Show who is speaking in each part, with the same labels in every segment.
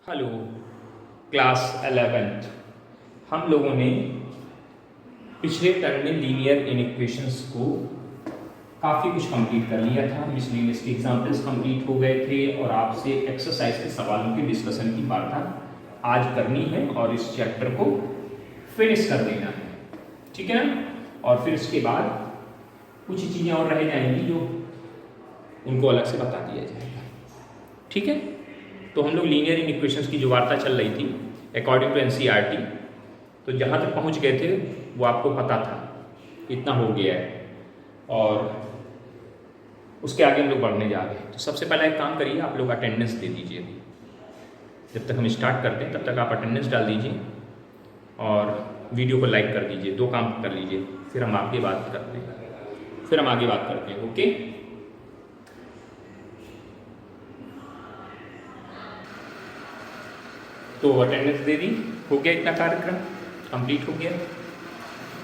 Speaker 1: Hello class 11th। हम लोगों ने पिछले टर्म में लीनियर इनइक्वेशंस को काफ़ी कुछ कंप्लीट कर लिया था। मिसलेनियस के एग्जांपल्स कंप्लीट हो गए थे और आपसे एक्सरसाइज के सवालों के डिस्कशन की वार्ता आज करनी है और इस चैप्टर को फिनिश कर देना है, ठीक है ना। और फिर इसके बाद कुछ चीज़ें और रह जाएंगी जो उनको अलग से बता दिया जाएगा, ठीक है। तो हम लोग लीनियर इनइक्वेशंस की जो वार्ता चल रही थी अकॉर्डिंग टू एनसीईआरटी, तो जहाँ तक पहुँच गए थे वो आपको पता था, इतना हो गया है और उसके आगे हम लोग बढ़ने जा रहे हैं। तो सबसे पहला एक काम करिए, आप लोग अटेंडेंस दे दीजिए। अभी जब तक हम स्टार्ट करते हैं तब तक आप अटेंडेंस डाल दीजिए और वीडियो को लाइक कर दीजिए। दो काम कर लीजिए, फिर हम आगे बात करते हैं, ओके। तो अटेंडेंस दे दी, हो गया, इतना कार्यक्रम कंप्लीट हो गया।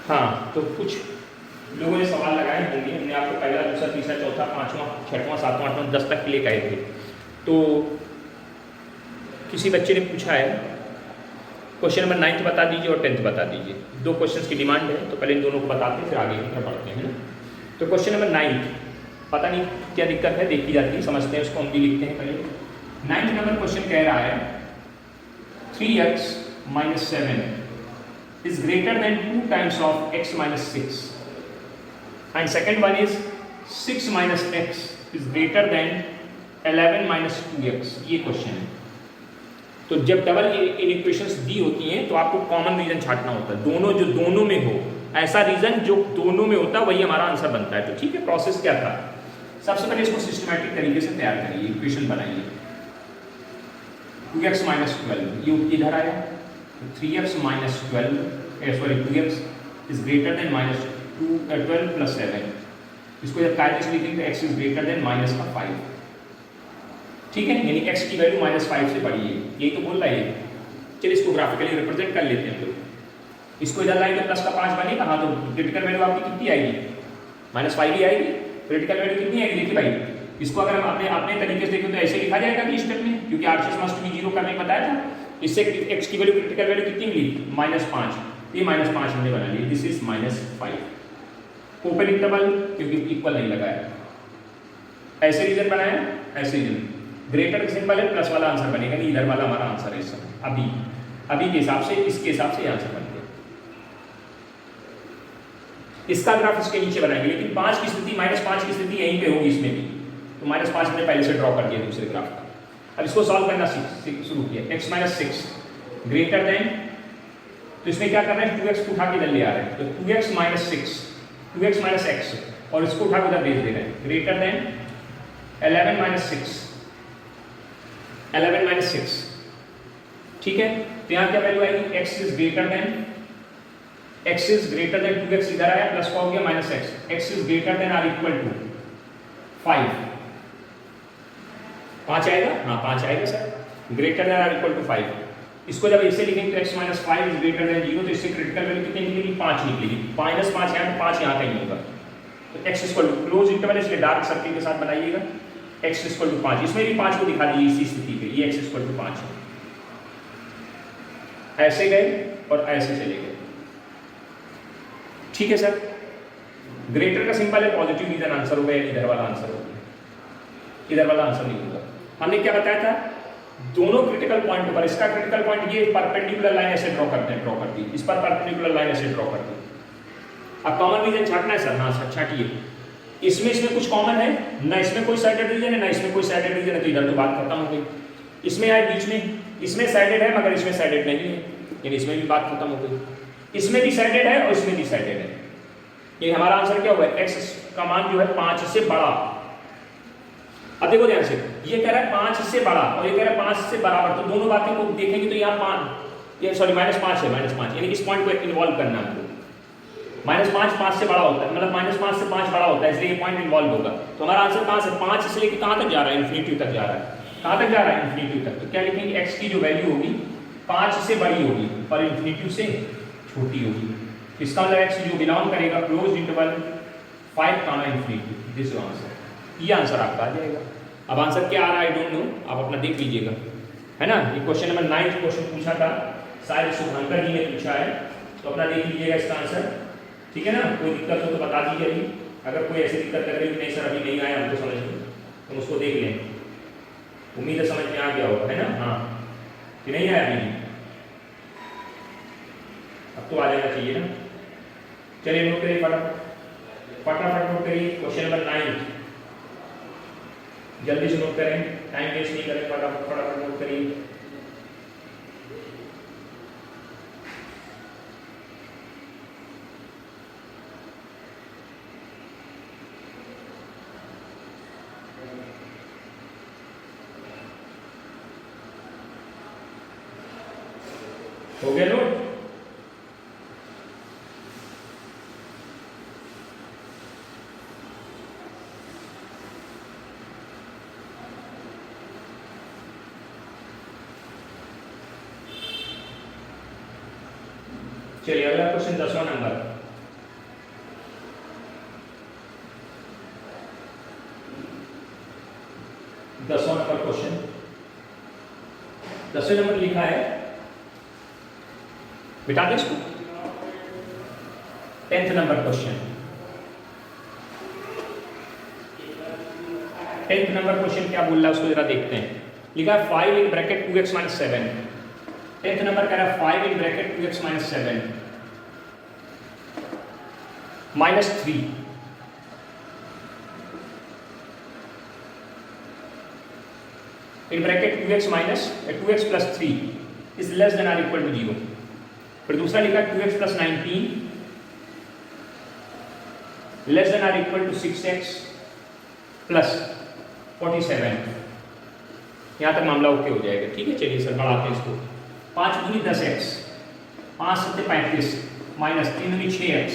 Speaker 1: हाँ, तो कुछ लोगों ने सवाल लगाए होंगे, हमने आपको पहला दूसरा तीसरा चौथा पाँचवां छठवां सातवां आठवां 10 तक के लिए कहे थे। तो किसी बच्चे ने पूछा है क्वेश्चन नंबर 9 बता दीजिए और 10th बता दीजिए। दो क्वेश्चंस की डिमांड है, तो पहले इन दोनों को बताते हैं फिर आगे की तरफ बढ़ते हैं, है ना। तो क्वेश्चन नंबर 9, पता नहीं क्या दिक्कत है, देखी जाती है, समझते हैं उसको, हम भी लिखते हैं पहले। 9 नंबर क्वेश्चन कह रहा है 3x minus 7 is greater than 2 times of x minus 6, and second one is 6 minus x is greater than 11 minus 2x। ये क्वेश्चन है। तो जब डबल इनइक्वेशंस दी होती हैं तो आपको कॉमन रीजन छांटना होता है, दोनों जो दोनों में हो, ऐसा रीजन जो दोनों में होता है वही हमारा आंसर बनता है। तो ठीक है, प्रोसेस क्या था, सबसे पहले इसको सिस्टमैटिक तरीके से तैयार करिए, इक्वेशन बनाइए। 2x minus 12 ये इधर आया, 3x minus 2x is greater than minus 12 plus 7। इसको जब कायदे से लिखेंगे तो x is greater than minus का 5, ठीक है, यानी x की वैल्यू -5 से बड़ी है, यही तो बोल रहा है। चलिए इसको ग्राफिकली रिप्रेजेंट कर लेते हैं हम लोग। इसको इधर लाएंगे प्लस का 5 बनेगा, हाँ, तो क्रिटिकल वैल्यू आपकी कितनी आएगी, -5 ही आएगी। क्रिटिकल वैल्यू कितनी आएगी, देखिए भाई, इसको अगर हम अपने तरीके से देखें तो ऐसे लिखा जाएगा कि स्टेप में, क्योंकि आरसीएस मस्ट बी 0 करने को बताया था। इससे x की वैल्यू क्रिटिकल वैल्यू कितनी मिली, -5, ये -5 हमने बना लिया, दिस इज -5 ओपन इंटरवल, क्योंकि इक्वल नहीं लगाया। ऐसे रीजन बनाया, ऐसे रीजन ग्रेटर सिंपल है, प्लस वाला आंसर बनेगा, नहीं इधर वाला हमारा आंसर है इस समय, अभी के हिसाब से, इसके हिसाब से आंसर बन गया। इसका ग्राफ इसके नीचे बनाएंगे, लेकिन 5 की स्थिति -5 की स्थिति यहीं पे होगी, इसमें भी, तो -5 हमने पहले से ड्रॉ कर दिया दूसरे ग्राफ का। अब इसको सॉल्व करना शुरू किया, x minus 6 ग्रेटर देन, तो इसमें क्या कर रहे हैं, 2x को उठा के इधर ले आ रहे हैं, तो 2x minus 6 2x minus x, और इसको उठा के उधर भेज दे रहे हैं, ग्रेटर देन 11 minus 6 11 minus 6, ठीक है। तो यहाँ क्या वैल्यू आएगी, x is greater than 2x इधर आया, प्लस का हो गया -x, x is greater than or equal to 5 आएगा, हाँ 5 आएगा सर, ग्रेटर देन और इक्वल टू 5। इसको जब ऐसे लिखेंगे तो x minus 5 is greater then 0, तो इससे क्रिटिकल वैल्यू कितनी निकलेगी, 5 निकलेगी, -5 यहाँ, 5 यहाँ कहीं होगा। तो x equal to close interval, इसलिए डार्क सर्किल के साथ बनाइएगा, x इक्वल टू 5, इसमें भी 5 को दिखा दीजिए इसी स्थिति पे, ये x इक्वल टू 5 है। ऐसे गए और ऐसे चले गए, ठीक है सर। ग्रेटर का सिंपल है, पॉजिटिव रीजन आंसर होगा, इधर वाला आंसर होगा, इधर वाला आंसर नहीं होगा। हमने क्या बताया था, दोनों क्रिटिकल पॉइंट पर, इसका क्रिटिकल पॉइंट ये परपेंडिकुलर लाइन ऐसे ड्रॉ करते हैं, इस पर परपेंडिकुलर लाइन ऐसे ड्रॉ करते हैं। अब कॉमन रीजन छांटना है सर, हाँ सर छांटिए। इसमें कुछ कॉमन है ना, इसमें कोई साइडेड रीजन है ना, इसमें कोई साइडेड रीजन है, तो इधर तो बात खत्म हो गई। इसमें आए बीच में, इसमें साइडेड है मगर इसमें साइडेड नहीं है, यानी इसमें भी बात खत्म हो गई। इसमें भी साइडेड है और इसमें भी साइडेड है, ये हमारा आंसर क्या हुआ, x का मान जो है 5 से बड़ा। अब देखो ध्यान से, ये कह रहा है 5 से बड़ा और ये कह रहा है 5 से बराबर, तो दोनों बातें को देखेंगे तो यहाँ -5 है, -5, यानी इस पॉइंट को इन्वॉल्व करना है हमको। -5 5 से बड़ा होता है, मतलब -5 से 5 बड़ा होता है, इसलिए ये पॉइंट इन्वॉल्व होगा। तो हमारा आंसर कहाँ से, 5 से लेकर कहाँ तक जा रहा है, इन्फिनिटी तक जा रहा है। कहाँ तक जा रहा है, इन्फिनिटी तक। तो क्या लिखेंगे, x की जो वैल्यू होगी 5 से बड़ी होगी पर इन्फिनिटी से छोटी होगी। इसका मतलब x जो बिलोंग करेगा close interval 5 comma infinity, this answer, ये आंसर आपका आ जाएगा। अब आंसर क्या आ रहा है आई डोंट नो, आप अपना देख लीजिएगा, है ना। ये क्वेश्चन नंबर 9 क्वेश्चन पूछा था, शायद शुभांकर जी ने पूछा है, तो अपना देख लीजिएगा इसका आंसर, ठीक है ना। कोई दिक्कत हो तो बता दीजिए अभी, अगर कोई ऐसी दिक्कत लग रही है नहीं सर अभी नहीं आया हमको समझ में, तो उसको देख लें। उम्मीद है समझ में आ गया होगा, है ना। हाँ कि नहीं आया अभी, अब तो आ जाना चाहिए ना। चलिए नोट करिए फटाफट नोट करिए क्वेश्चन नंबर 9, जल्दी से नोट करें, टाइम वेस्ट नहीं करें, फटाफट नोट करिए। हो गया नोट? चलिए अगला क्वेश्चन 10वां नंबर, क्वेश्चन 10वें नंबर लिखा है, बिठा दे इसको। 10th number question, 10th number question क्या बोल रहा है उसको जरा देखते हैं। लिखा है 5 in bracket 2x minus 7। 10th number कह रहा है 5 in bracket 2x minus 7 minus 3 in bracket 2x minus 2x plus 3 is less than or equal to 0। फिर दूसरा लिखा 2x plus 19 less than or equal to 6x plus 47। यहां तक मामला okay हो जाएगा, ठीक है। चलिए सर बढ़ाते हैं इसको। 5 दूनी 10x, 5 सत्ते 35 माइनस 3 दूनी 6x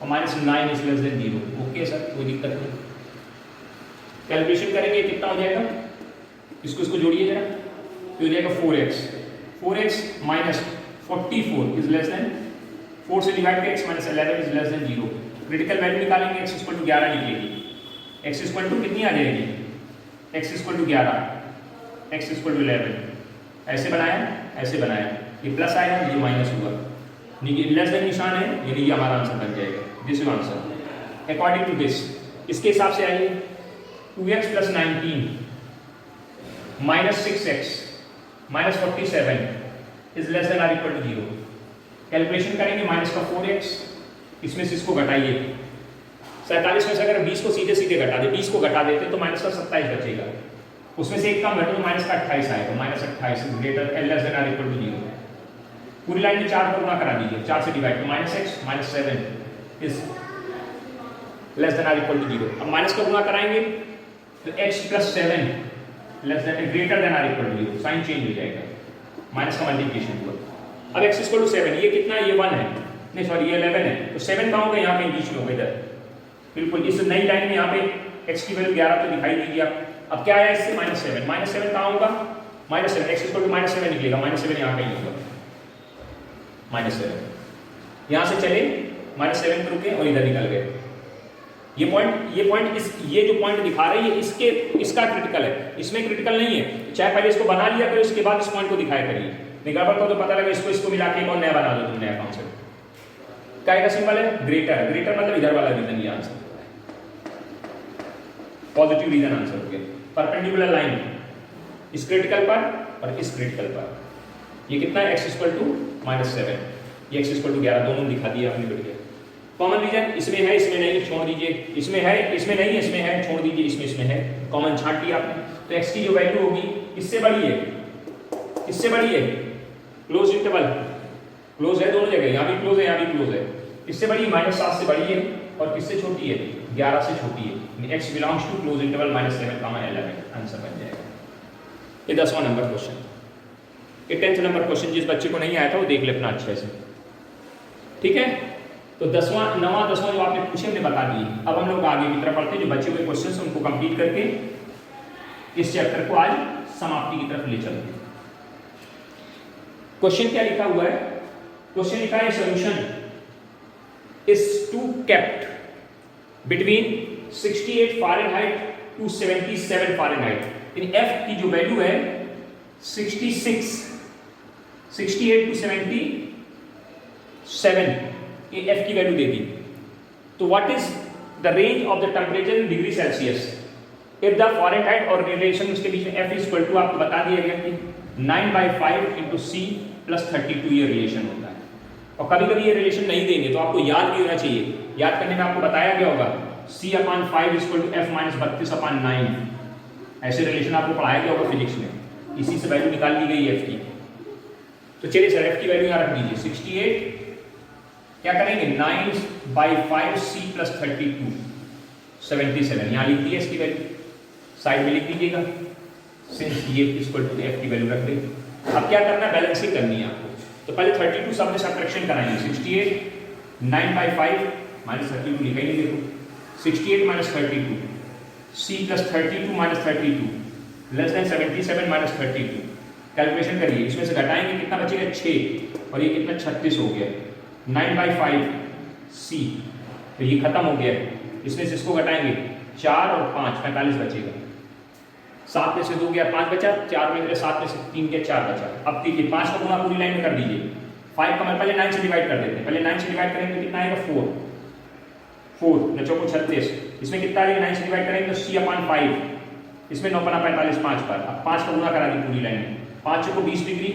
Speaker 1: और minus 9 is less than 0। Okay sir कोई दिक्कत नहीं। कैलकुलेशन करेंगे कितना हो जाएगा, इसको जोड़िए जरा, तो हो जाएगा 4x minus 44 is less then 4 से डिवाइड कर x minus 11 is less than 0। Critical value निकालेंगे, x इक्वल टू 11 निकलेगी। x इक्वल टू कितनी आ जाएगी, x equal to 11, x equal to 11। ऐसे बनाया, ये प्लस आया, ये माइनस हुआ, लेस देन निशान है, यानी ये हमारा आंसर बन जाएगा। This is answer according to this. इसके हिसाब से आइए 2x plus 19 minus 6x minus 47 is less than or equal to 0। Calculation करेंगे, माइनस का 4x, इसमें से इसको घटाइए, 47 में से अगर 20 को सीधे सीधे घटा दे, 20 को घटा देते तो माइनस का 27 बचेगा, उसमें से एक कम घटो तो माइनस का 28 आएगा। Minus 28 greater less than or equal to 0। पूरी लाइन में 4 को गुणा करा दीजिए, 4 से डिवाइड, तो minus x minus 7 is less than or equal to 0। अब माइनस का गुणा कराएंगे तो x plus 7 less than greater than or equal to 0, sign change हो जाएगा, माइनस का मल्टीप्लिकेशन हुआ। अब x इक्वल टू 7, ये कितना है, ये 1 है, नहीं सॉरी ये 11 है, तो 7 कहाँ होगा, यहाँ पे बीच में होगा इधर, बिल्कुल इस नई लाइन में यहाँ पे x की वैल्यू 11 तो दिखाई दीजिए आप। अब क्या आया इससे, माइनस 7 कहाँ होगा, minus 7, x equal to minus 7 निकलेगा, माइनस 7 यहाँ कहीं होगा, माइनस 7 यहाँ से चले, माइनस 7 पे रुके और इधर निकल गए। ये पॉइंट ये जो पॉइंट दिखा रही है इसका क्रिटिकल है, इसमें क्रिटिकल नहीं है। चाहे पहले इसको बना लिया करो, उसके बाद इस पॉइंट को दिखाया करिए, निकाल तो पता लगा इसको मिला के और नया बना दो तुम, नया कॉन्सेप्ट। क्या का सिंबल है, ग्रेटर मतलब इधर वाला रीजन, ये आंसर पॉजिटिव रीजन आंसर हो गया। परपेंडिकुलर लाइन इस क्रिटिकल पर और इस क्रिटिकल पर, ये कितना है, x इक्वल टू माइनस 7, ये x इक्वल टू 11, दोनों दिखा दिया आपने बढ़िया। कॉमन रीजन इसमें है, इसमें नहीं, छोड़ दीजिए, इसमें है, इसमें नहीं, इसमें है, छोड़ दीजिए, इसमें है, कॉमन छांट लिया आपने। तो x की जो वैल्यू होगी इससे बड़ी है, क्लोज इंटरवल क्लोज है दोनों जगह, यहाँ भी क्लोज है, यहाँ भी क्लोज है, इससे बड़ी माइनस 7 से बड़ी है और किससे छोटी है, 11 से छोटी है। x belongs to close interval minus 7 comma 11, answer बन जाएगा। ये 10वां नंबर क्वेश्चन। ये 10th नंबर क्वेश्चन जिस बच्चे को नहीं आया था वो देख ले अपना अच्छे से, ठीक है। तो 9वां 10वां जो आपने पूछे हमने बता दिए। अब हम लोग आगे की तरफ बढ़ते हैं, जो बचे हुए क्वेश्चन हैं उनको कंप्लीट करके इस चैप्टर को आज समाप्ति की तरफ ले चलते हैं। क्वेश्चन क्या लिखा हुआ है, क्वेश्चन लिखा है solution is to kept between 68 Fahrenheit to 77 Fahrenheit. In f की जो वैल्यू है 68 to 77 ये एफ की वैल्यू दे दी। तो what is the range of the temperature in degree Celsius if the Fahrenheit और रिलेशन उसके बीच में एफ इक्वल टू आपको बता दिया गया कि 9/5 इंटू सी प्लस 32 ये रिलेशन होता है। और कभी कभी ये रिलेशन नहीं देंगे तो आपको याद भी होना चाहिए। याद करने में आपको बताया गया होगा C/5 equal to F minus 32/9 ऐसे रिलेशन आपको पढ़ाया गया होगा फिजिक्स में। इसी से वैल्यू निकाल ली गई एफ की। तो चलिए सर एफ की वैल्यू यहाँ रख दीजिए 68 क्या करेंगे 9/5 C प्लस 32 77 यहाँ लिख दिए इसकी वैल्यू साइड में लिख दीजिएगा सिंस ये इक्वल टू एफ की वैल्यू रख देंगे। अब क्या करना है बैलेंसिंग करनी है आपको। तो पहले 32 सब में सब्ट्रैक्शन कराएंगे 68 9/5 माइनस 32 लिखा ही नहीं देखो 68 minus 32 C plus 32 minus 32 less than 77 minus 32 calculation करिए। इसमें से घटाएंगे कितना बचेगा 6 और ये कितना 36 हो गया 9/5 C तो ये खत्म हो गया। इसमें से इसको घटाएंगे 4 और 5 45 बचेगा 7 में से 2 गया 5 बचा 4 में 7 में से 3 गया 4 बचा। अब देखिए 5 का गुणा पूरी लाइन में कर दीजिए 5 का पहले 9 से डिवाइड कर देते हैं। पहले 9 से डिवाइड करेंगे तो कितना आएगा 4 9 को 36 इसमें कितना आएगा 9 से डिवाइड करेंगे तो C/5 इसमें 9 बना 45 5 पर। अब 5 का गुणा करा दी पूरी लाइन में 5 को 20 डिग्री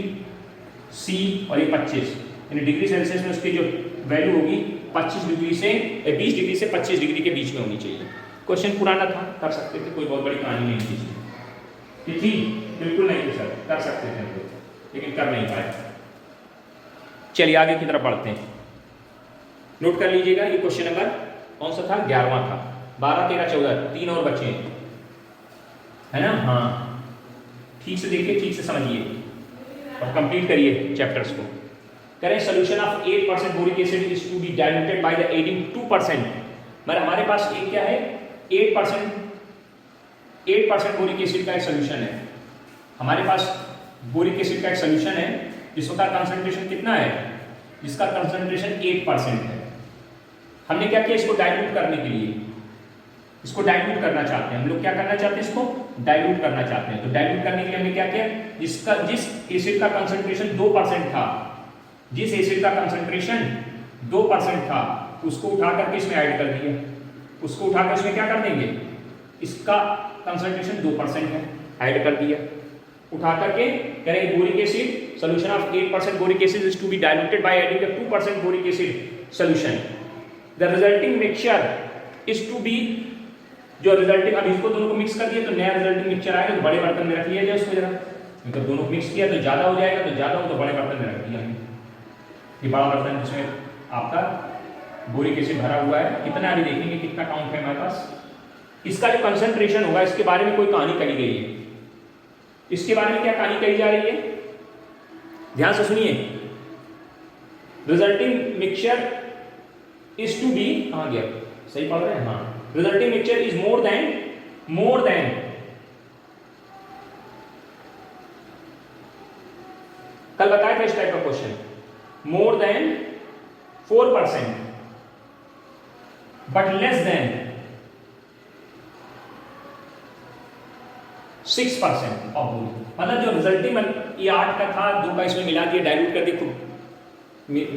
Speaker 1: C और ये 25 यानी डिग्री सेल्सियस में उसकी जो वैल्यू होगी 25 डिग्री से 20 डिग्री से 25 डिग्री के बीच में होनी चाहिए। क्वेश्चन पुराना था कर सकते थे कोई बहुत बड़ी कहानी नहीं थी थी बिल्कुल नहीं थी सर कर सकते थे लेकिन कर नहीं पाए। चलिए आगे की तरफ बढ़ते हैं। नोट कर लीजिएगा ये क्वेश्चन नंबर कौन सा था 11वां था 12 13 14 3 और बचे हैं है ना। हाँ ठीक से देखिए ठीक से समझिए और कंप्लीट करिए चैप्टर्स को। करें solution of 8% boric acid is to be diluted by the adding 2% मतलब हमारे पास एक क्या है 8% बोरिक एसिड का एक सोल्यूशन है। हमारे पास बोरिक एसिड का एक सोल्यूशन है जिसका कंसंट्रेशन कितना है जिसका कंसंट्रेशन 8% है। हमने क्या किया इसको डाइल्यूट करने के लिए इसको डाइल्यूट करना चाहते हैं हम लोग क्या करना चाहते हैं इसको डाइल्यूट करना चाहते हैं। तो डाइल्यूट करने के लिए हमने क्या किया जिस एसिड का कंसंट्रेशन 2% था जिस एसिड का कंसंट्रेशन 2% था उसको उठा करके इसमें ऐड कर दिया। उसको उठाकर इसमें क्या कर देंगे इसका कंसंट्रेशन 2% है ऐड कर दिया। उठा करके करेंगे boric acid solution of 8% boric acid is to be diluted by adding a 2% boric acid solution. The resulting mixture is to be जो रिजल्टिंग अब इसको दोनों को मिक्स कर दिया तो नया रिजल्टिंग मिक्सचर आएगा तो बड़े बर्तन में रख लिया जाए उसको जरा मतलब दोनों को मिक्स किया तो ज्यादा हो जाएगा तो ज्यादा हो तो बड़े बर्तन में रख दिया। ये बड़ा बर्तन जिसमें आपका बोरिक एसिड भरा हुआ है कितना अभी देखेंगे कितना काउंट है हमारे पास। इसका जो कंसंट्रेशन होगा इसके बारे में कोई कहानी कही गई है। इसके बारे में क्या कहानी कही जा रही है ध्यान से सुनिए। Resulting mixture is to be कहां गया सही पढ़ रहे हैं हाँ resulting mixture is more than कल बताया था इस टाइप का question more than 4% but less than 6% of boric मतलब जो रिजल्टिंग ये 8 का था 2 का इसमें मिला दिया डाइल्यूट कर दिया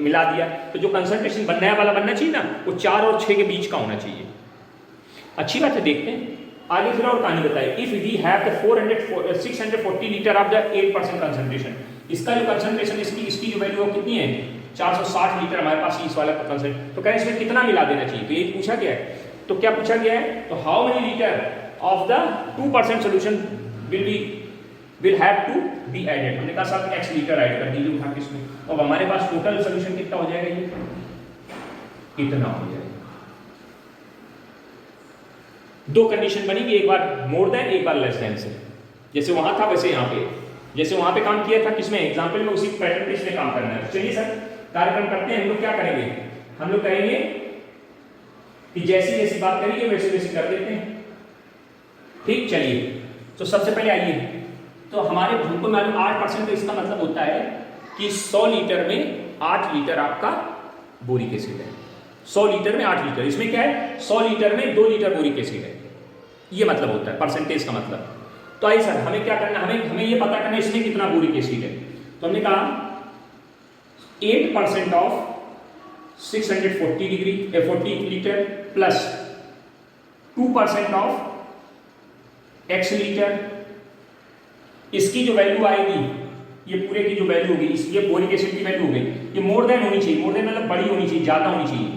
Speaker 1: मिला दिया तो जो कंसंट्रेशन नया वाला बनना चाहिए ना वो 4 और 6 के बीच का होना चाहिए। अच्छी बात है देखते हैं आगे फिर और कहानी बताइए। If we have the 640 litre of the 8% concentration इसका जो कंसंट्रेशन इसकी जो वैल्यू कितनी है 460 लीटर हमारे पास इस वाला कंसंट्रेशन तो कहें इसमें कितना मिला देना चाहिए तो यही पूछा गया है। तो क्या पूछा गया है तो how many litre of the 2% solution will have to be added. हमने कहा सब x लीटर ऐड कर दीजिए उठा के इसमें तो अब हमारे पास टोटल सोल्यूशन कितना हो जाएगा ये इतना हो जाएगा। दो कंडीशन बनेगी एक बार मोर देन एक बार लेस देन से जैसे वहां था वैसे यहाँ पे जैसे वहां पे काम किया था किसमें एग्जाम्पल में उसी पैटर्न पे इसमें काम करना है। चलिए सर कार्यक्रम करते हैं हम लोग क्या करेंगे हम लोग करेंगे कि जैसी जैसी बात करेंगे वैसे वैसे कर देते हैं ठीक। चलिए तो सबसे पहले आइए तो हमारे हमको मालूम 8% तो इसका मतलब होता है कि 100 लीटर में 8 लीटर आपका बोरिक एसिड है। 100 लीटर में 8 लीटर इसमें क्या है 100 लीटर में 2 लीटर बोरिक एसिड है ये मतलब होता है परसेंटेज का मतलब। तो आई सर हमें क्या करना, हमें ये पता करना है इसमें कितना बोरिक एसिड है। तो हमने कहा 8% of 640 degree 40 litre plus 2% of x litre, इसकी जो वैल्यू आएगी, ये पूरे की जो वैल्यू होगी, ये बोरिक एसिड की वैल्यू हो गई, ये मोर देन होनी चाहिए, मोर देन मतलब बड़ी होनी चाहिए, ज्यादा होनी चाहिए।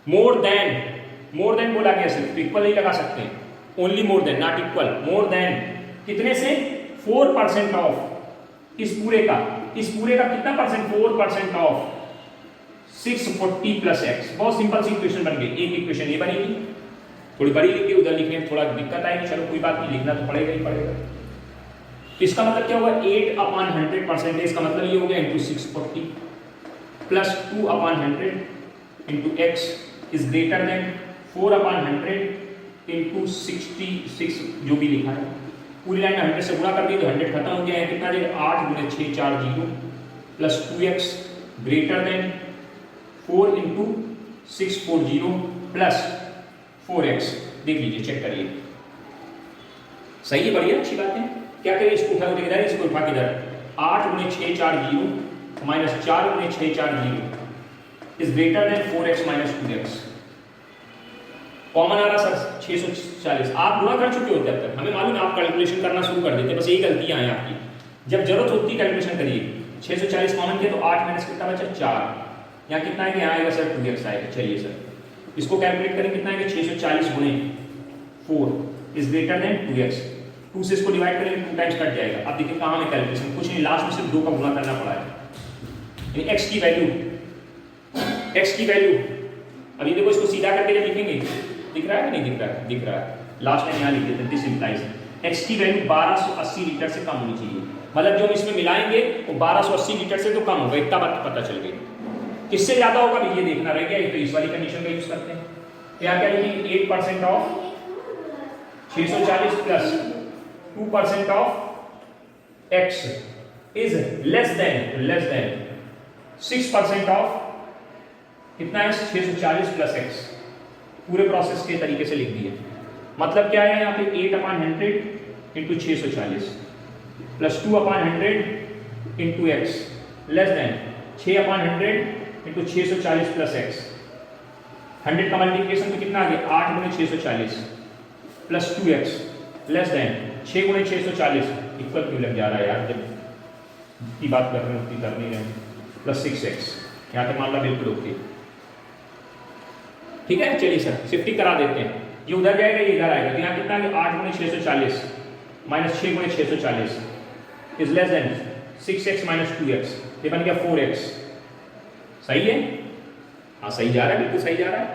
Speaker 1: मोर देन बोला गया, सिर्फ इक्वल नहीं लगा सकते, only more than not equal. More than कितने से 4% ऑफ इस पूरे का कितना परसेंट, 4% ऑफ 640 प्लस x। बहुत सिंपल सी इक्वेशन बन गई, एक इक्वेशन ये बनेगी, थोड़ी बड़ी लिख के उधर लिखने में थोड़ा दिक्कत आएगी, चलो कोई बात नहीं, लिखना तो पड़ेगा ही पड़ेगा। इसका मतलब क्या होगा, 8/100% इसका मतलब ये हो गया into 640 plus 2/100 into x is greater then 4/100 into 66 जो भी लिखा है, पूरी लाइन 100 से गुणा कर दी तो 100 खत्म हो गया है, कितना देगा 8 × 6 40 plus 2x greater than 4 into 640 plus 4x। देख लीजिए, चेक करिए, सही है, बढ़िया, अच्छी बात है। क्या करिए, इसको उठा के इधर, इसको उठा के इधर, 8 × 6 40 minus 4 × 6 40 is greater than 4x minus 2x। Common आ रहा सर 640, आप गुणा कर चुके होते हैं अब तक, हमें मालूम है आप कैलकुलेशन करना शुरू कर देते, बस यही गलतियां हैं आपकी, जब जरूरत होती है कैलकुलेशन करिए। 640 कॉमन किया तो 8 माइनस कितना बचा 4, यहाँ कितना आएगा, यहाँ आएगा सर 2x आएगा। चलिए सर इसको कैलकुलेट करें, कितना आएगा 640 गुणे 4 इज ग्रेटर देन 2x, 2 से इसको डिवाइड करेंगे 2 टाइम्स कट जाएगा। अब देखिए कहाँ है कैलकुलेशन, कुछ नहीं, लास्ट में सिर्फ 2 का गुणा करना पड़ा है, यानी x की वैल्यू। अभी देखो इसको सीधा करके जब लिखेंगे, दिख रहा है कि नहीं दिख रहा है, दिख रहा है, लास्ट में यहाँ लिख देते हैं, दिस इंप्लाइज x की वैल्यू 1280 लीटर से कम होनी चाहिए, मतलब जो हम इसमें मिलाएंगे वो 1280 लीटर से तो कम होगा, इतना बात पता चल गई। किससे ज्यादा होगा ये देखना रह गया, तो इस वाली कंडीशन का यूज करते हैं। क्या क्या लिखेंगे, 8% of 640 plus 2% of x is less than 6% of कितना है 640 प्लस x। पूरे प्रोसेस के तरीके से लिख दिए, मतलब क्या है यहाँ पे 8/100 into 640 plus 2/100 into x less than 6/100 into 640 plus x। 100 का मल्टीप्लिकेशन तो कितना आ गया 8 × 640 plus 2x less than 6 × 640 equal क्यों लग जा रहा है यार, जब की बात कर रहे हैं उतनी कर नहीं रहे, प्लस 6x। यहाँ तक मामला बिल्कुल ओके, ठीक है। चलिए सर शिफ्टिंग करा देते हैं, ये उधर जाएगा ये इधर आएगा, तो यहाँ कितना है 8 × 640 minus 6 × 640 is less then 6x minus 2x, ये बन गया 4x। सही है, हाँ सही जा रहा है, बिल्कुल सही जा रहा है।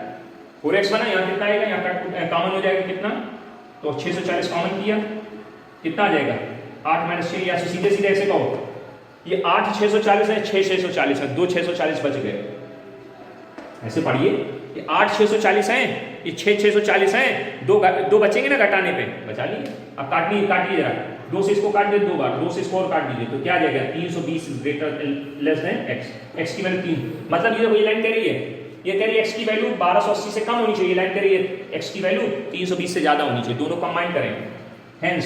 Speaker 1: 4x बना, यहाँ कितना आएगा, यहाँ कॉमन हो जाएगा कितना, तो 640 कॉमन किया, कितना आ जाएगा 8 माइनस 6, या सीधे सीधे ऐसे कहो, ये 8 640 है, 6 640 है, 2 640 बच गए, ऐसे पढ़िए, ये 8 640 है, ये 6 640 है, दो बचेंगे ना घटाने पे, बचा लिए। अब काट लीजिए जरा, 2 से इसको काट दे 2 बार, 2 से इसको और काट दीजिए, तो क्या आ जाएगा 320 ग्रेटर लेस देन x की वैल्यू 3, मतलब ये लाइन कह रही है, ये कह रही है x की वैल्यू 1280 से कम होनी चाहिए, लाइन कह रही है x की वैल्यू 320 से ज्यादा होनी चाहिए, दोनों कंबाइन करें, hence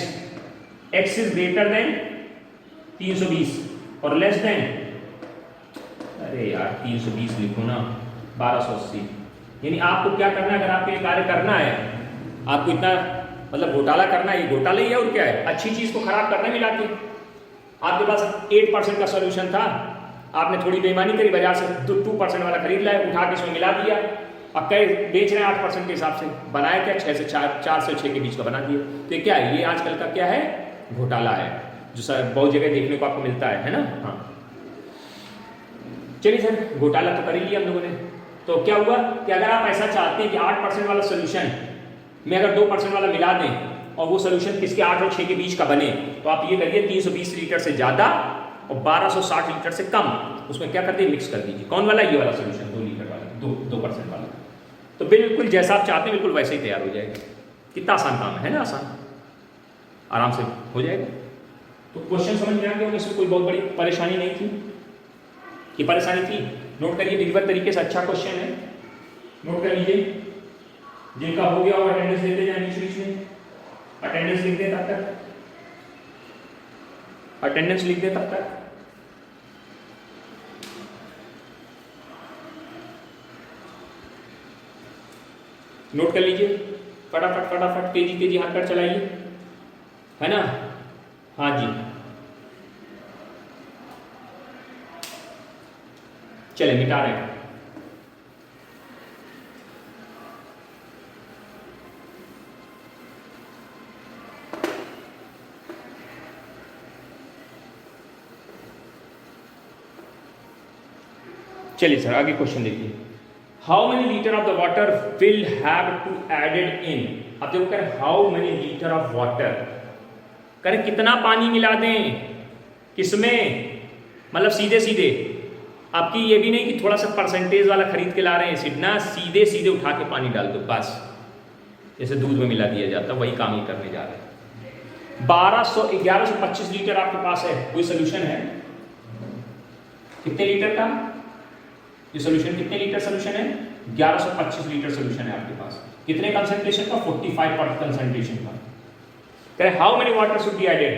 Speaker 1: x is greater then 320 और लेस देन, अरे यार 320 लिखो ना 1280। यानी आपको क्या करना है, अगर आपको ये कार्य करना है, आपको इतना मतलब घोटाला करना है, ये घोटाला ही है और क्या है, अच्छी चीज को खराब करना मिला के। आपके पास 8% का सोल्यूशन था, आपने थोड़ी बेईमानी करी, बाजार से 2% वाला खरीद लाए, उठा के इसमें मिला दिया, अब कई बेच रहे हैं 8% के हिसाब से, बनाया क्या 6 से 4 से 6 के बीच का बना दिया। तो ये क्या है, ये आजकल का क्या है, घोटाला है, जो सर बहुत जगह देखने को आपको मिलता है ना। हाँ चलिए सर, घोटाला तो कर ही लिया हम लोगों ने। तो क्या हुआ कि अगर आप ऐसा चाहते हैं कि 8% वाला सोल्यूशन में अगर 2% वाला मिला दें और वो सोल्यूशन किसके 8 और 6 के बीच का बने, तो आप ये करिए 320 लीटर से ज़्यादा और 1260 लीटर से कम, उसमें क्या कर दिए, मिक्स कर दीजिए। कौन वाला, ये वाला सोल्यूशन 2 लीटर वाला, 2% वाला, तो बिल्कुल जैसा आप चाहते हैं बिल्कुल वैसे ही तैयार हो जाएगा। कितना आसान काम है ना, आसान, आराम से हो जाएगा। तो क्वेश्चन समझ में आ गया, इसमें कोई बहुत बड़ी परेशानी नहीं थी। ये परेशानी थी, नोट करिए, विधिवत तरीके से अच्छा क्वेश्चन है, नोट कर लीजिए। जिनका हो गया और अटेंडेंस देते जाए, बीच में अटेंडेंस लिख दें तब तक। अटेंडेंस लिख दे तब तक। नोट कर लीजिए फटाफट फटाफट, तेजी तेजी हाथ पर चलाइए, है ना। हाँ जी, चले मिटा रहे हैं। चलिए सर आगे क्वेश्चन देखिए। How many litre of the water will have to added in. अब देखो कह रहे how many litre of water, करें कितना पानी मिला दें किसमें, मतलब सीधे सीधे आपकी ये भी नहीं कि थोड़ा सा परसेंटेज वाला खरीद के ला रहे हैं एसिड ना, सीधे सीधे उठा के पानी डाल दो बस, जैसे दूध में मिला दिया जाता, वही काम ही करने जा रहे हैं। 1125 लीटर आपके पास है, कोई सोल्यूशन है कितने लीटर का, ये सोल्यूशन कितने लीटर सोल्यूशन है, 1125 लीटर सोल्यूशन है आपके पास। कितने कंसंट्रेशन का, 45% कंसंट्रेशन का। कह how many water should be added,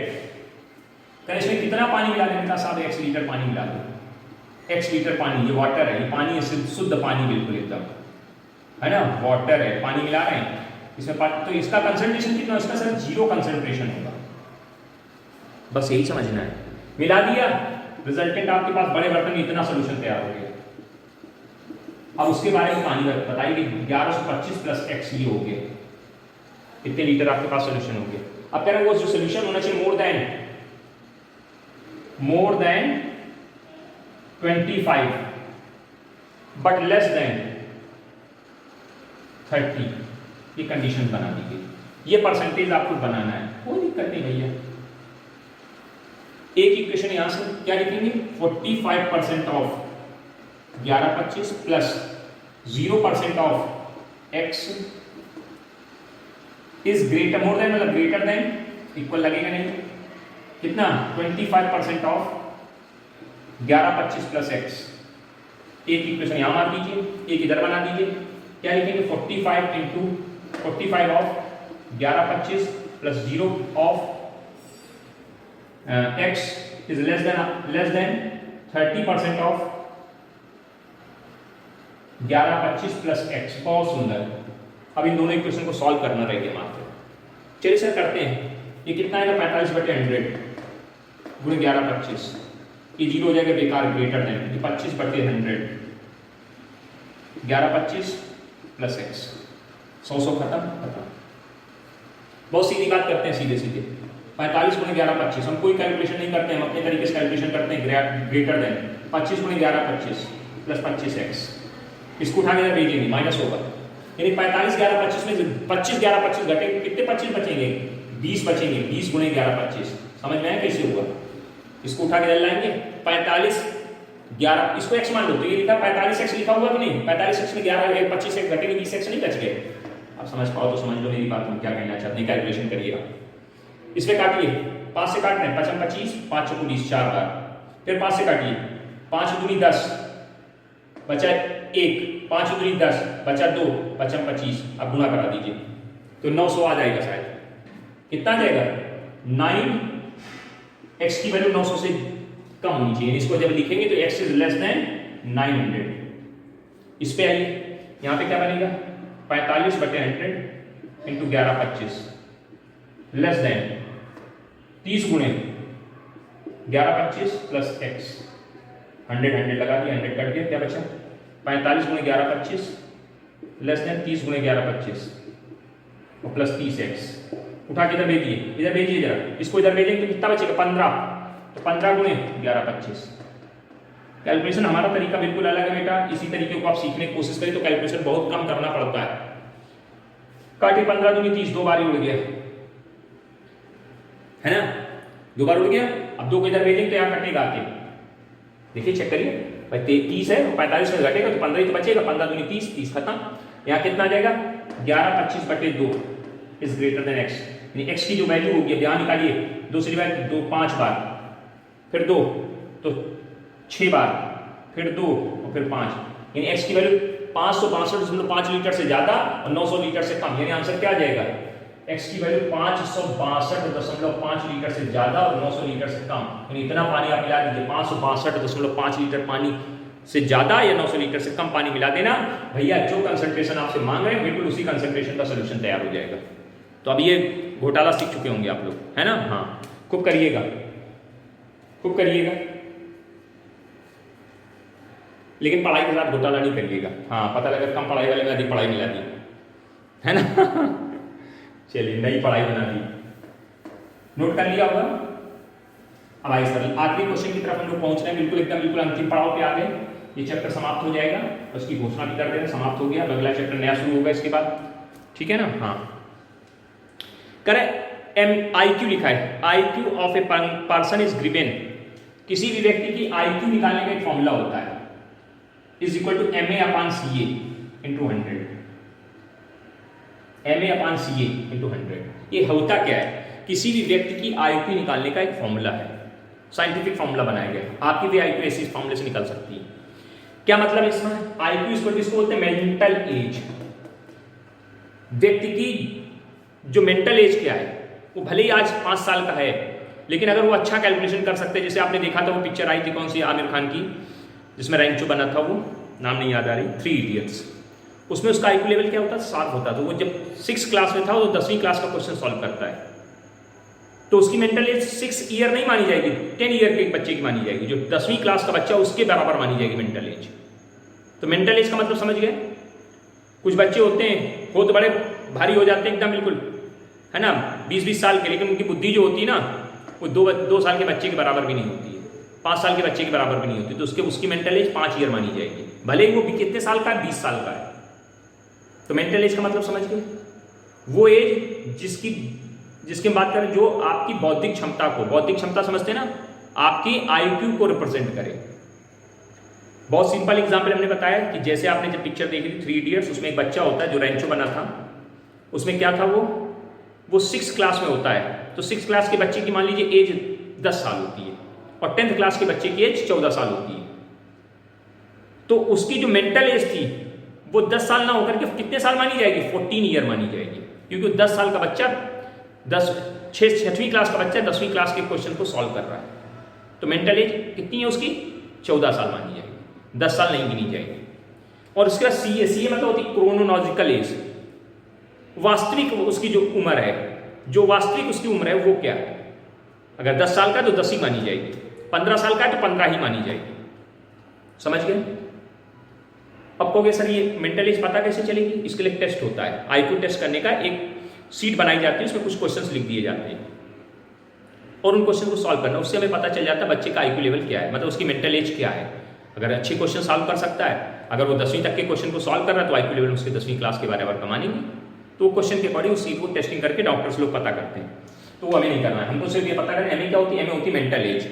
Speaker 1: कह इसमें कितना पानी मिला दें, साहब x लीटर पानी मिला दो, x लीटर पानी, ये वाटर है, ये पानी है शुद्ध पानी बिल्कुल एकदम, है ना, वाटर है, पानी मिला रहे हैं इसमें, तो इसका कंसंट्रेशन कितना, इसका सर 0 कंसंट्रेशन होगा, बस यही समझना है। मिला दिया, रिजल्टेंट आपके पास बड़े बर्तन में इतना सोल्यूशन तैयार हो गया। अब उसके बारे में पानी बताइए कि 1125 प्लस x ये हो गया, कितने लीटर आपके पास सोल्यूशन हो गया। अब कह रहे हैं वो जो सोल्यूशन होना चाहिए more than 25 but less then 30, ये कंडीशन बना दी गई। ये परसेंटेज आपको बनाना है, कोई दिक्कत नहीं भैया। एक इक्वेशन यहां से क्या लिखेंगे, 45% of 1125 plus 0% of x is greater, more than मतलब ग्रेटर देन, इक्वल लगेगा नहीं, कितना 25% ऑफ 1125 प्लस x। एक इक्वेशन यहां मार दीजिए, एक इधर बना दीजिए, क्या लिखेंगे 45 into 45 of 1125 plus 0 of x is less then 30% of 1125 plus x। बहुत सुंदर। अब इन दोनों इक्वेशन को सॉल्व करना रह गया मात्र। चलिए सर करते हैं, ये कितना आएगा 45/100 गुणे 1125, ये 0 हो जाएगा बेकार, ग्रेटर देन, ये 25/100 1125 प्लस x, 100 खत्म। बहुत सीधी बात करते हैं, सीधे सीधे 45 गुणे 1125, हम कोई कैलकुलेशन नहीं करते हैं, हम अपने तरीके से कैलकुलेशन करते हैं, ग्रेटर देन 25 गुणे 1125 प्लस 25x, इसको उठा के भेजेंगे माइनस होगा, यानी 45 1125 में 25 1125 घटेंगे, कितने 25 बचेंगे, 20 बचेंगे, 20 गुणे 1125, समझ में आया कैसे होगा। इसको उठा के लाएंगे 45 11, इसको x मान लो, तो ये लिखा 45x लिखा हुआ कि नहीं, 45x में 11 25x घटेंगे, 20x नहीं बच गए। आप समझ पाओ तो समझ लो मेरी बात, हम क्या कहना चाहते हैं, कैलकुलेशन करिएगा। इसमें काटिए, 5 से काटना है, 5 25, 5 चौको 20 4 बार, फिर 5 से काटिए, 5 दूनी 10 बचा 1, 5 दूनी 10 बचा 2, बचा 25, अब गुणा करा दीजिए तो 900 आ जाएगा शायद, कितना आ जाएगा 9, x की वैल्यू 900 से कम होनी चाहिए, इसको जब लिखेंगे तो x इज लेस देन 900। इस पे आइए, यहां पे क्या बनेगा 45/100 इंटू 1125 लेस देन 30 गुणे 1125 प्लस x, 100 लगा दिया, 100 कट गया, क्या बचा 45 गुणे 1125 लेस देन 30 गुणे 1125 और प्लस 30x। उठा के इधर भेजिए, इधर भेजिए जरा, इसको इधर भेजेंगे तो कितना बचेगा 15, तो 15 गुणे 1125। कैलकुलेशन हमारा तरीका बिल्कुल अलग है बेटा, इसी तरीके को आप सीखने की कोशिश करें तो कैलकुलेशन बहुत कम करना पड़ता है। काटिए 15 दूनी 30, 2 बार ही उड़ गया, है ना, 2 बार उड़ गया। अब 2 को इधर भेजेंगे तो यहाँ कटेगा आके, देखिए चेक करिए भाई, 30 है 45 में घटेगा तो 15 ही तो बचेगा, 15 दूनी 30, 30 खत्म। यहाँ कितना आ जाएगा 1125/2 इज ग्रेटर देन x, यानी x की जो वैल्यू होगी, अब यहाँ निकालिए, 2 से डिवाइड 2 5 बार, फिर 2 तो 6 बार, फिर 2 और फिर 5, यानी x की वैल्यू 562.5 लीटर से ज्यादा और 900 लीटर से कम, यानी आंसर क्या आ जाएगा एक्स की वैल्यू 562.5 लीटर से ज्यादा और 900 लीटर से कम, यानी इतना पानी आप मिला दीजिए, 562.5 लीटर पानी से ज्यादा या 900 लीटर से कम पानी मिला देना, भैया जो कंसंट्रेशन आपसे मांग रहे हैं बिल्कुल उसी कंसंट्रेशन का सोल्यूशन तैयार हो जाएगा। तो अब ये घोटाला सीख चुके होंगे आप लोग, है ना? हाँ, खूब करिएगा, खूब करिएगा, लेकिन पढ़ाई के साथ घोटाला नहीं करिएगा। हाँ, पता लगा कम पढ़ाई वाले में अधिक पढ़ाई मिला दी, है ना? चलिए, नई पढ़ाई बना दी, नोट कर लिया होगा। अब आइए सर आखिरी क्वेश्चन की तरफ हम लोग पहुंच रहे हैं, बिल्कुल एकदम बिल्कुल अंतिम पड़ाव पे आ गए। ये चैप्टर समाप्त हो जाएगा, उसकी घोषणा भी कर देना, समाप्त हो गया, अगला चैप्टर नया शुरू होगा इसके बाद, ठीक है ना? हाँ, करें IQ लिखा है, IQ of a person is given, किसी भी व्यक्ति की IQ निकालने का एक फॉर्मूला होता है, is equal to MA/CA into 100, MA/CA into 100। ये होता क्या है? किसी भी व्यक्ति की IQ निकालने का एक फॉर्मूला है, साइंटिफिक फॉर्मूला बनाया गया, आपकी भी IQ ऐसी फॉर्मूले से निकल सकती है। क्या मतलब इसमें? IQ इसको बोलते हैं मेंटल एज, व्यक्ति की जो मेंटल एज क्या है, वो भले ही आज 5 साल का है, लेकिन अगर वो अच्छा कैलकुलेशन कर सकते हैं, जैसे आपने देखा था वो पिक्चर आई थी कौन सी, आमिर खान की, जिसमें रैंचो बना था, वो नाम नहीं याद आ रही, 3 इडियट्स, उसमें उसका IQ लेवल क्या होता था? 7 होता था। वो जब 6 क्लास में था वो 10वीं क्लास का क्वेश्चन सॉल्व करता है, तो उसकी मेंटल एज 6 ईयर नहीं मानी जाएगी, 10 ईयर के एक बच्चे की मानी जाएगी, जो 10वीं क्लास का बच्चा उसके बराबर मानी जाएगी मेंटल एज। तो मेंटल एज का मतलब समझ गए? कुछ बच्चे होते हैं, हो तो बड़े भारी हो जाते हैं एकदम बिल्कुल, है ना, 20-20 साल के, लेकिन उनकी बुद्धि जो होती है ना, वो 2 साल के बच्चे के बराबर भी नहीं होती है, 5 साल के बच्चे के बराबर भी नहीं होती, तो उसकी मेंटल एज 5 ईयर मानी जाएगी, भले ही वो कितने साल का है, 20 साल का है। तो मेंटल एज का मतलब समझ गए? वो एज जिसकी बात करें जो आपकी बौद्धिक क्षमता को, बौद्धिक क्षमता समझते हैं ना, आपकी IQ को रिप्रेजेंट करे। बहुत सिंपल एग्जांपल हमने बताया कि जैसे आपने जब पिक्चर देखी थी 3 इडियट्स, उसमें एक बच्चा होता है जो रैंचो बना था, उसमें क्या था, वो 6 क्लास में होता है, तो 6 क्लास के बच्चे की मान लीजिए एज 10 साल होती है और 10th क्लास के बच्चे की एज 14 साल होती है। तो उसकी जो मेंटल एज थी वो 10 साल ना होकर के कितने साल मानी जाएगी? 14 ईयर मानी जाएगी, क्योंकि 10 साल का बच्चा 6वीं क्लास का बच्चा 10वीं क्लास के क्वेश्चन को सॉल्व कर रहा है, तो मेंटल एज कितनी है उसकी? 14 साल मानी जाएगी, 10 साल नहीं गिनी जाएगी। और उसके बाद CA मतलब होती है क्रोनोलॉजिकल एज, वास्तविक उसकी जो उम्र है, जो वास्तविक उसकी उम्र है वो क्या है? अगर 10 साल का तो 10 ही मानी जाएगी, 15 साल का है तो 15 ही मानी जाएगी। समझ गए? अब कहोगे सर ये मेंटल एज पता कैसे चलेगी? इसके लिए टेस्ट होता है, IQ टेस्ट करने का एक सीट बनाई जाती है, उसमें कुछ क्वेश्चंस लिख दिए जाते हैं और उन क्वेश्चन को सॉल्व करना, उससे हमें पता चल जाता है बच्चे का IQ लेवल क्या है, मतलब उसकी मेंटल एज क्या है। अगर अच्छे क्वेश्चन सॉल्व कर सकता है, अगर वो 10वीं तक के क्वेश्चन को सॉल्व कर रहा है, तो IQ लेवल उसके 10वीं क्लास के बराबर कमानेंगे। तो वो क्वेश्चन के अकॉर्डिंग उस सीट को टेस्टिंग करके डॉक्टर्स लोग पता करते हैं, तो वो हमें नहीं करना है, हमको सिर्फ ये पता करना है MA क्या होती है, MA होती है मेंटल एज,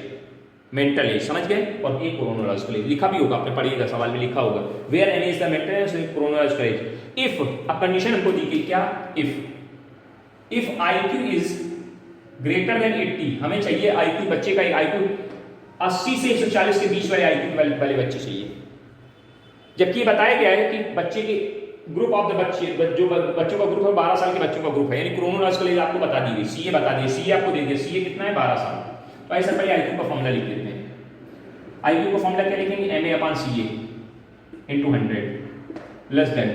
Speaker 1: मेंटल एज, समझ गए? और एक क्रोनोलॉजिकल एज लिखा भी होगा, आपने पढ़िएगा, सवाल में लिखा होगा, where MA is the mental age, chronological age. If a condition हमको दी गई, क्या? If IQ is greater than 80, हमें चाहिए IQ, बच्चे का IQ 80 से 140 के बीच वाले IQ वाले बच्चे चाहिए। जबकि ये बताया गया है कि बच्चे के ग्रुप ऑफ द बच्चे, जो बच्चों का ग्रुप है 12 साल के बच्चों का ग्रुप है, यानी क्रोनोलॉजिकल एज आपको बता दी गई, CA बता दी, CA आपको दे दिया, CA कितना है? 12 साल। तो ऐसा पहले IQ का फॉर्मूला लिख लेते हैं। IQ का फॉर्मूला क्या लिखेंगे? MA/CA इंटू 100 लेस देन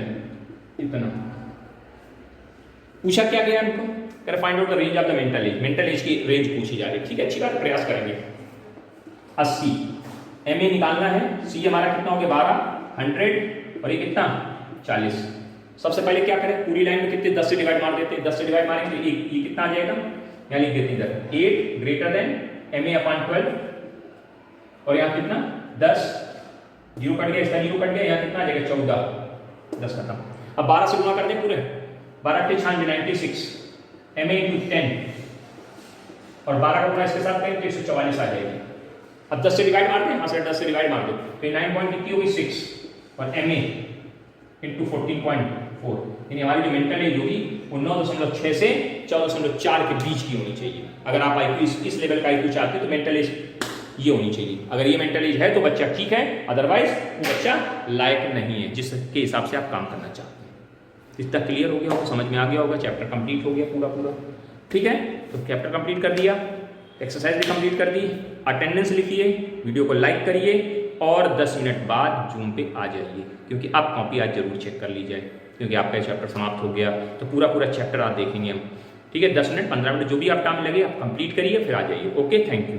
Speaker 1: इतना। पूछा क्या गया हमको? कर find out the range of the mental as, mental as की रेंज पूछी जा रही है, ठीक है, अच्छी बात, प्रयास करेंगे। 80 MA निकालना है, C हमारा कितना हो गया? 12, 100 और ये कितना? 40। सबसे पहले क्या करें? पूरी लाइन में कितने? 10 से डिवाइड मार देते हैं, 10 से डिवाइड मारेंगे तो ये कितना आ जाएगा? यहाँ लिख देते इधर 8 ग्रेटर देन MA/12 और यहाँ कितना? 10, 0 कट गया, इसका 0 कट गया, यहाँ कितना आ जाएगा? 14, 10 खत्म। अब 12 से गुणा कर दें पूरे, 12 के 96 MA × 10 और 12 का गुणा इसके साथ करें तो 144 आ जाएगी। अब 10 से डिवाइड मार दें, हाँ सर 10 से डिवाइड मार दो, तो 9 पॉइंट कितनी होगी? 6 और MA × 14.4, यानी हमारी जो मेंटल एज होगी वो 9.6 से 14.4 के बीच की होनी चाहिए। अगर आप IQ इस लेवल का IQ चाहते हैं तो मेंटल एज ये होनी चाहिए। अगर ये मेंटल एज है तो बच्चा ठीक है, अदरवाइज वो बच्चा लायक नहीं है जिसके हिसाब से आप काम करना चाहते हैं। इतना क्लियर हो गया होगा, समझ में आ गया होगा, चैप्टर कंप्लीट हो गया पूरा पूरा। ठीक है, तो चैप्टर कंप्लीट कर दिया, एक्सरसाइज भी कंप्लीट कर दी, अटेंडेंस लिखिए, वीडियो को लाइक करिए और 10 मिनट बाद जूम पे आ जाइए, क्योंकि आप कॉपी आज जरूर चेक कर लीजिए, क्योंकि आपका चैप्टर समाप्त हो गया तो पूरा पूरा चैप्टर आज देखेंगे हम। ठीक है, 10 मिनट 15 मिनट जो भी आप टाइम लगे आप कंप्लीट करिए, फिर आ जाइए। Okay, thank you.